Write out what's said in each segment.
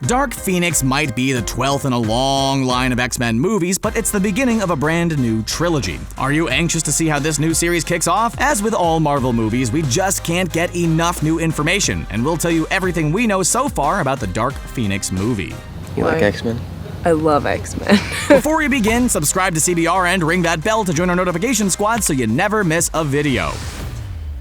Dark Phoenix might be the 12th in a long line of X-Men movies, but it's the beginning of a brand new trilogy. Are you anxious to see how this new series kicks off? As with all Marvel movies, we just can't get enough new information, and we'll tell you everything we know so far about the Dark Phoenix movie. You like X-Men? I love X-Men. Before we begin, subscribe to CBR and ring that bell to join our notification squad so you never miss a video.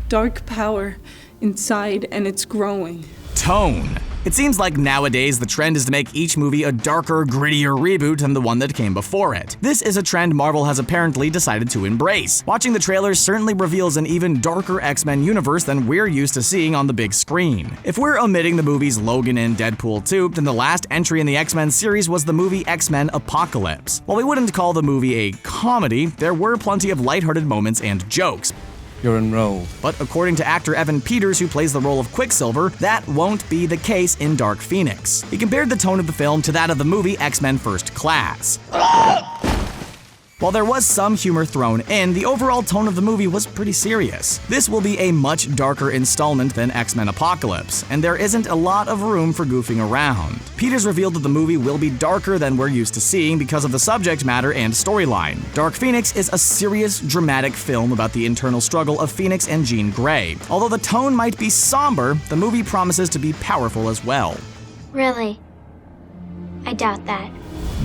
Dark power inside, and it's growing. Tone. It seems like nowadays the trend is to make each movie a darker, grittier reboot than the one that came before it. This is a trend Marvel has apparently decided to embrace. Watching the trailers certainly reveals an even darker X-Men universe than we're used to seeing on the big screen. If we're omitting the movies Logan and Deadpool 2, then the last entry in the X-Men series was the movie X-Men Apocalypse. While we wouldn't call the movie a comedy, there were plenty of lighthearted moments and jokes. You're enrolled. But according to actor Evan Peters, who plays the role of Quicksilver, that won't be the case in Dark Phoenix. He compared the tone of the film to that of the movie X-Men First Class. While there was some humor thrown in, the overall tone of the movie was pretty serious. This will be a much darker installment than X-Men Apocalypse, and there isn't a lot of room for goofing around. Peters revealed that the movie will be darker than we're used to seeing because of the subject matter and storyline. Dark Phoenix is a serious, dramatic film about the internal struggle of Phoenix and Jean Grey. Although the tone might be somber, the movie promises to be powerful as well. Really? I doubt that.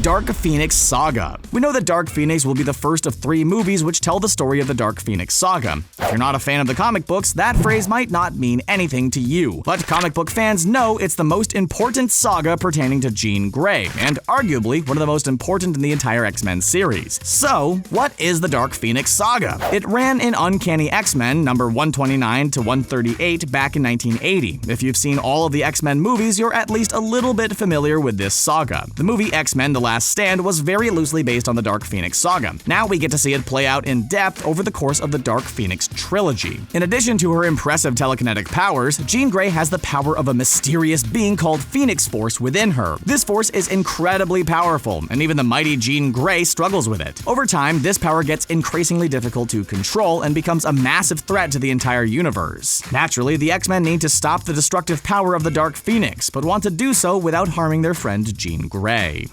Dark Phoenix Saga. We know that Dark Phoenix will be the first of 3 movies which tell the story of the Dark Phoenix Saga. If you're not a fan of the comic books, that phrase might not mean anything to you, but comic book fans know it's the most important saga pertaining to Jean Grey, and arguably one of the most important in the entire X-Men series. So, what is the Dark Phoenix Saga? It ran in Uncanny X-Men number 129 to 138 back in 1980. If you've seen all of the X-Men movies, you're at least a little bit familiar with this saga. The movie X-Men: The Last Stand was very loosely based on the Dark Phoenix Saga. Now we get to see it play out in depth over the course of the Dark Phoenix trilogy. In addition to her impressive telekinetic powers, Jean Grey has the power of a mysterious being called Phoenix Force within her. This force is incredibly powerful, and even the mighty Jean Grey struggles with it. Over time, this power gets increasingly difficult to control and becomes a massive threat to the entire universe. Naturally, the X-Men need to stop the destructive power of the Dark Phoenix, but want to do so without harming their friend Jean Grey.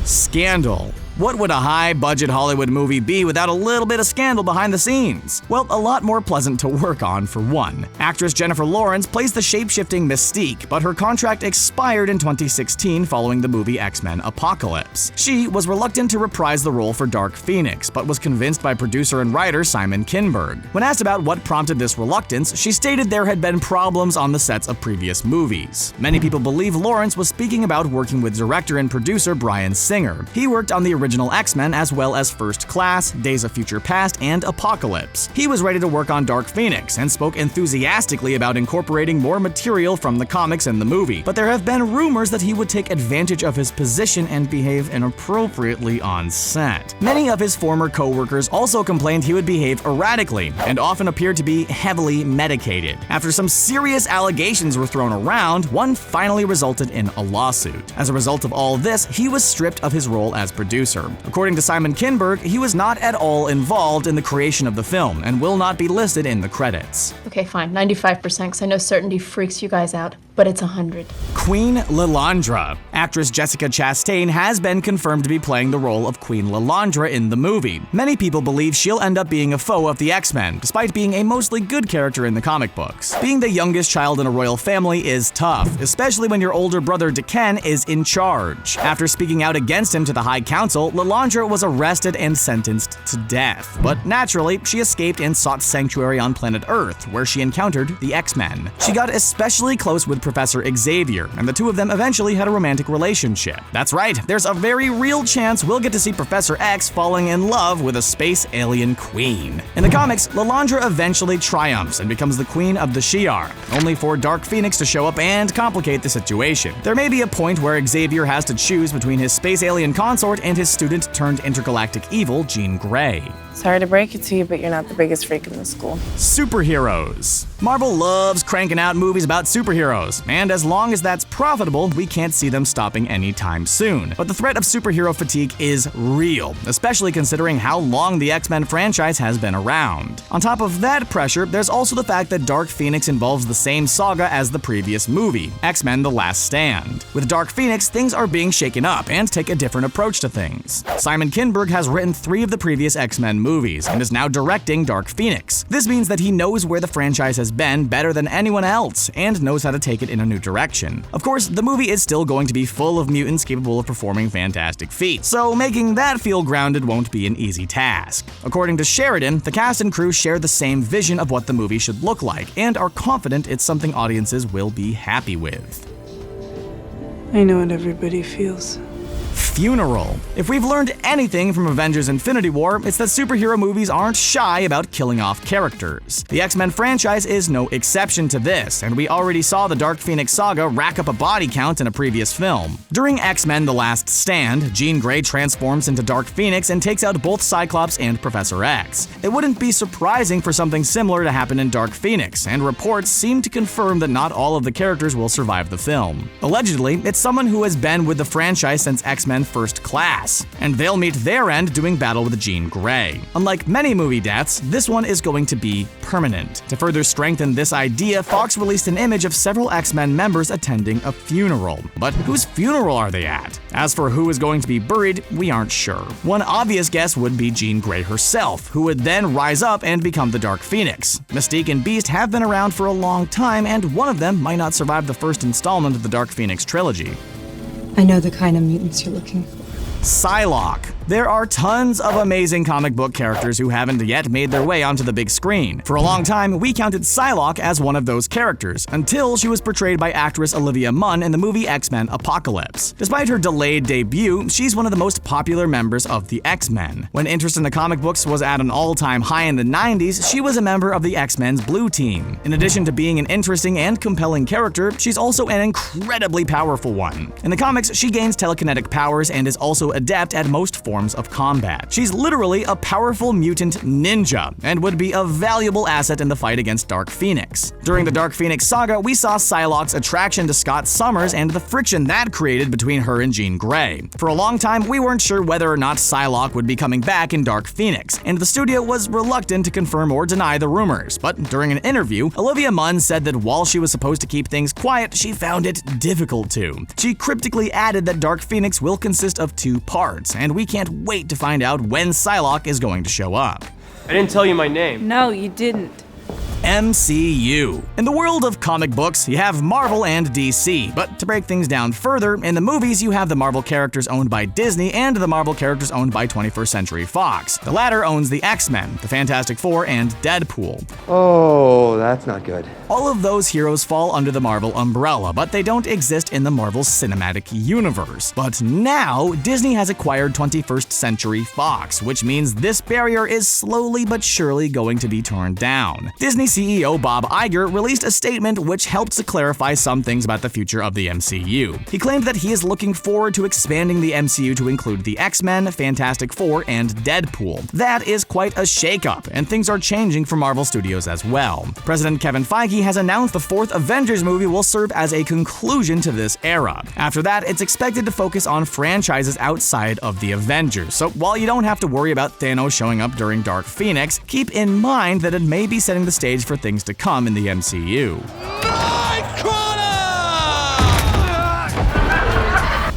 Scandal. What would a high-budget Hollywood movie be without a little bit of scandal behind the scenes? Well, a lot more pleasant to work on, for one. Actress Jennifer Lawrence plays the shape-shifting Mystique, but her contract expired in 2016 following the movie X-Men Apocalypse. She was reluctant to reprise the role for Dark Phoenix, but was convinced by producer and writer Simon Kinberg. When asked about what prompted this reluctance, she stated there had been problems on the sets of previous movies. Many people believe Lawrence was speaking about working with director and producer Bryan Singer. He worked on the original X-Men as well as First Class, Days of Future Past, and Apocalypse. He was ready to work on Dark Phoenix and spoke enthusiastically about incorporating more material from the comics in the movie, but there have been rumors that he would take advantage of his position and behave inappropriately on set. Many of his former co-workers also complained he would behave erratically and often appeared to be heavily medicated. After some serious allegations were thrown around, one finally resulted in a lawsuit. As a result of all this, he was stripped of his role as producer. According to Simon Kinberg, he was not at all involved in the creation of the film and will not be listed in the credits. Okay, fine, 95%, because I know certainty freaks you guys out, but it's 100. Queen Lilandra. Actress Jessica Chastain has been confirmed to be playing the role of Queen Lilandra in the movie. Many people believe she'll end up being a foe of the X-Men, despite being a mostly good character in the comic books. Being the youngest child in a royal family is tough, especially when your older brother D'Ken is in charge. After speaking out against him to the High Council, Lilandra was arrested and sentenced to death. But naturally, she escaped and sought sanctuary on planet Earth, where she encountered the X-Men. She got especially close with Professor Xavier, and the two of them eventually had a romantic relationship. That's right, there's a very real chance we'll get to see Professor X falling in love with a space alien queen. In the comics, Lilandra eventually triumphs and becomes the queen of the Shi'ar, only for Dark Phoenix to show up and complicate the situation. There may be a point where Xavier has to choose between his space alien consort and his student-turned-intergalactic evil, Jean Grey. Sorry to break it to you, but you're not the biggest freak in the school. Superheroes. Marvel loves cranking out movies about superheroes, and as long as that's profitable, we can't see them stopping anytime soon. But the threat of superhero fatigue is real, especially considering how long the X-Men franchise has been around. On top of that pressure, there's also the fact that Dark Phoenix involves the same saga as the previous movie, X-Men: The Last Stand. With Dark Phoenix, things are being shaken up and take a different approach to things. Simon Kinberg has written 3 of the previous X-Men movies and is now directing Dark Phoenix. This means that he knows where the franchise has been better than anyone else and knows how to take it in a new direction. Of course, the movie is still going to be full of mutants capable of performing fantastic feats, so making that feel grounded won't be an easy task. According to Sheridan, the cast and crew share the same vision of what the movie should look like and are confident it's something audiences will be happy with. I know what everybody feels. Funeral. If we've learned anything from Avengers: Infinity War, it's that superhero movies aren't shy about killing off characters. The X-Men franchise is no exception to this, and we already saw the Dark Phoenix Saga rack up a body count in a previous film. During X-Men: The Last Stand, Jean Grey transforms into Dark Phoenix and takes out both Cyclops and Professor X. It wouldn't be surprising for something similar to happen in Dark Phoenix, and reports seem to confirm that not all of the characters will survive the film. Allegedly, it's someone who has been with the franchise since X-Men First Class, and they'll meet their end doing battle with Jean Grey. Unlike many movie deaths, this one is going to be permanent. To further strengthen this idea, Fox released an image of several X-Men members attending a funeral. But whose funeral are they at? As for who is going to be buried, we aren't sure. One obvious guess would be Jean Grey herself, who would then rise up and become the Dark Phoenix. Mystique and Beast have been around for a long time, and one of them might not survive the first installment of the Dark Phoenix trilogy. I know the kind of mutants you're looking for. Psylocke. There are tons of amazing comic book characters who haven't yet made their way onto the big screen. For a long time, we counted Psylocke as one of those characters, until she was portrayed by actress Olivia Munn in the movie X-Men Apocalypse. Despite her delayed debut, she's one of the most popular members of the X-Men. When interest in the comic books was at an all-time high in the 90s, she was a member of the X-Men's Blue Team. In addition to being an interesting and compelling character, she's also an incredibly powerful one. In the comics, she gains telekinetic powers and is also adept at most forms of combat. She's literally a powerful mutant ninja and would be a valuable asset in the fight against Dark Phoenix. During the Dark Phoenix Saga, we saw Psylocke's attraction to Scott Summers and the friction that created between her and Jean Grey. For a long time, we weren't sure whether or not Psylocke would be coming back in Dark Phoenix, and the studio was reluctant to confirm or deny the rumors. But during an interview, Olivia Munn said that while she was supposed to keep things quiet, she found it difficult to. She cryptically added that Dark Phoenix will consist of 2 parts, and we can't wait to find out when Psylocke is going to show up. I didn't tell you my name. No, you didn't. MCU. In the world of comic books, you have Marvel and DC, but to break things down further, in the movies you have the Marvel characters owned by Disney and the Marvel characters owned by 21st Century Fox. The latter owns the X-Men, the Fantastic Four, and Deadpool. Oh, that's not good. All of those heroes fall under the Marvel umbrella, but they don't exist in the Marvel Cinematic Universe. But now, Disney has acquired 21st Century Fox, which means this barrier is slowly but surely going to be torn down. Disney CEO Bob Iger released a statement which helped to clarify some things about the future of the MCU. He claimed that he is looking forward to expanding the MCU to include the X-Men, Fantastic Four, and Deadpool. That is quite a shakeup, and things are changing for Marvel Studios as well. President Kevin Feige has announced the 4th Avengers movie will serve as a conclusion to this era. After that, it's expected to focus on franchises outside of the Avengers. So while you don't have to worry about Thanos showing up during Dark Phoenix, keep in mind that it may be setting the stage for things to come in the MCU.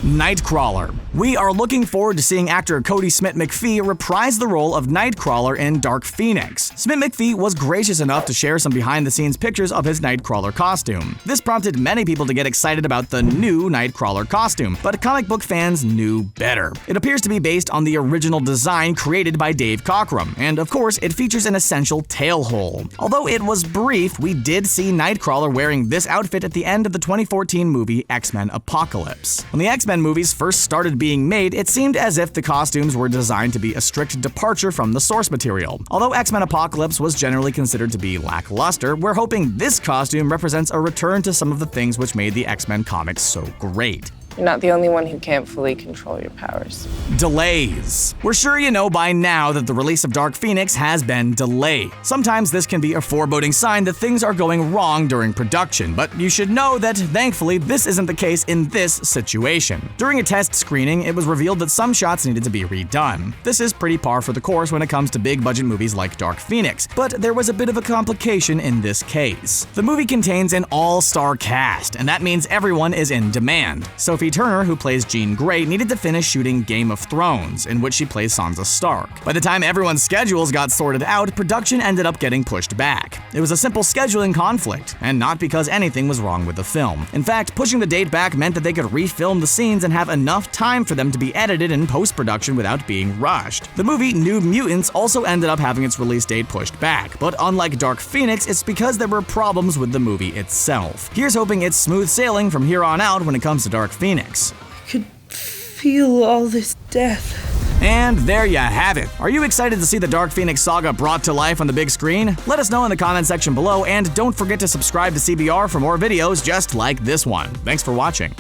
Nightcrawler. We are looking forward to seeing actor Cody Smith-McPhee reprise the role of Nightcrawler in Dark Phoenix. Smith-McPhee was gracious enough to share some behind-the-scenes pictures of his Nightcrawler costume. This prompted many people to get excited about the new Nightcrawler costume, but comic book fans knew better. It appears to be based on the original design created by Dave Cockrum, and of course, it features an essential tail hole. Although it was brief, we did see Nightcrawler wearing this outfit at the end of the 2014 movie X-Men Apocalypse. When the X-Men movies first started being made, it seemed as if the costumes were designed to be a strict departure from the source material. Although X-Men Apocalypse was generally considered to be lackluster, we're hoping this costume represents a return to some of the things which made the X-Men comics so great. You're not the only one who can't fully control your powers. Delays. We're sure you know by now that the release of Dark Phoenix has been delayed. Sometimes this can be a foreboding sign that things are going wrong during production, but you should know that, thankfully, this isn't the case in this situation. During a test screening, it was revealed that some shots needed to be redone. This is pretty par for the course when it comes to big-budget movies like Dark Phoenix, but there was a bit of a complication in this case. The movie contains an all-star cast, and that means everyone is in demand. Sophie Turner, who plays Jean Grey, needed to finish shooting Game of Thrones, in which she plays Sansa Stark. By the time everyone's schedules got sorted out, production ended up getting pushed back. It was a simple scheduling conflict, and not because anything was wrong with the film. In fact, pushing the date back meant that they could refilm the scenes and have enough time for them to be edited in post-production without being rushed. The movie New Mutants also ended up having its release date pushed back, but unlike Dark Phoenix, it's because there were problems with the movie itself. Here's hoping it's smooth sailing from here on out when it comes to Dark Phoenix. I could feel all this death. And there you have it. Are you excited to see the Dark Phoenix Saga brought to life on the big screen? Let us know in the comment section below, and don't forget to subscribe to CBR for more videos just like this one. Thanks for watching.